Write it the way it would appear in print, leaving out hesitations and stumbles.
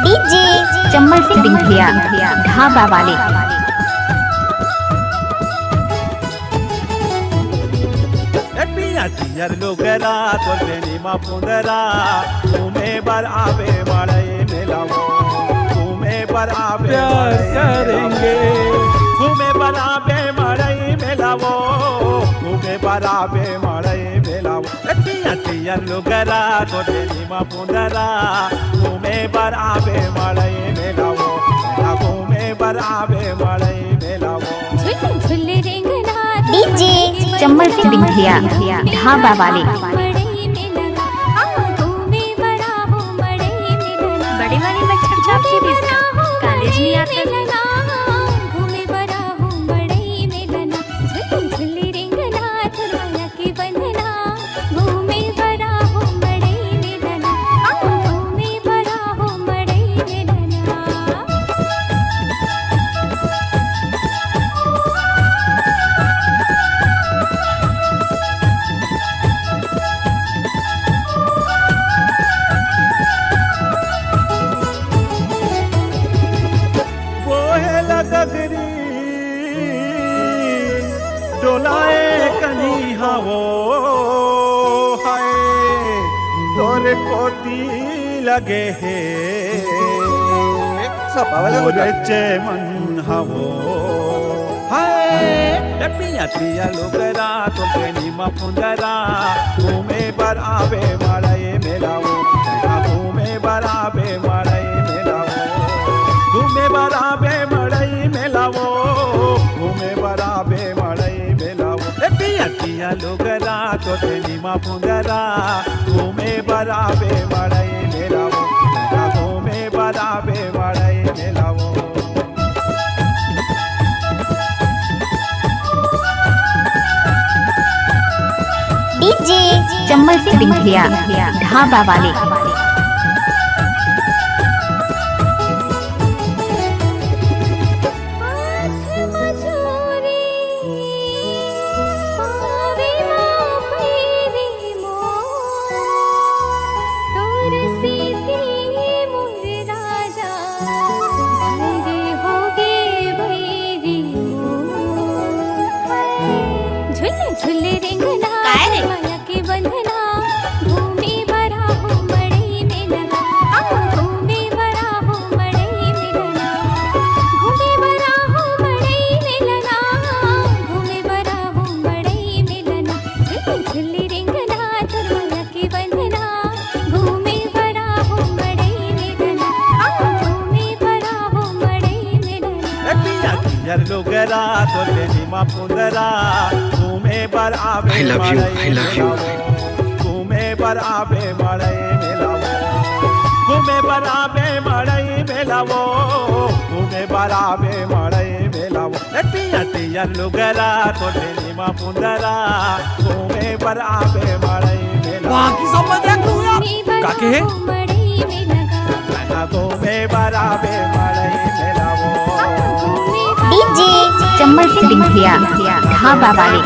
DJ Chambal Singh दिंखिया ढाबा वाले। यार लोगरा तोर बेनी मा पुंदरा तुम्हें बर आवे मड़े मिलावो तुम्हें बर आवे प्यार करेंगे तुम्हें बर आवे मड़े मिलावो तुम्हें बर आवे मड़े मिलावो यार लोगरा तोर बेनी मा पुंदरा तुम्हें बर आवे मड़े मिलावो तुम्हें बर आवे मड़े मिलावो। डीजे चम्मल सिंह दिंखिया ढाबा वाले। बड़े वाले मच्छर छाप से भेजना कॉलेज नहीं आता। डगरी डोलाए कनी हवो हाय तोरे कोती लगे है तोरे चेमन हवो हाय पिया पिया लोगरा तो प्रेमी मा पुंदरा घूमे बर आवे माड़े मेलाओ घूमे बर आवे माड़े मेलाओ घूमे बर आवे मड़ई मेलावो घूमे बराबे मड़ई मेलावो पिया पिया लोगरा तो तेनी मा पुंदरा घूमे बराबे मड़ई मेलावो घूमे बराबे मड़ई मेलावो। डीजे चम्मल सिंह दिंखिया ढाबा वाले। झुले रेंगना माया के बंधना घूमे बरा हो मड़ई में लगा घूमे बरा हो मड़ई में लगा घूमे बरा हो मड़ई में लगा घूमे बरा हो मड़ई में लगा झुले रेंगना माया के बंधना घूमे बरा हो मड़ई में लगा घूमे बरा हो मड़ई में लगा। यार लोगरा तो तेनी मा पुंदरा घूमे बर आवे मड़ई घूमे बर आवे मड़ई मेलावो घूमे बर आवे मड़ई मेलावो घूमे बर आवे मड़ई मेलावो पिया पिया लोगरा तो तेनी मा पुंदरा घूमे बर आवे मड़ई मेलावो। वहाँ की समझ रख तू यार काके है घूमे बर आवे मड़ई मेलावो। डीजे चम्मल सिंह दिंखिया ढाबा वाले।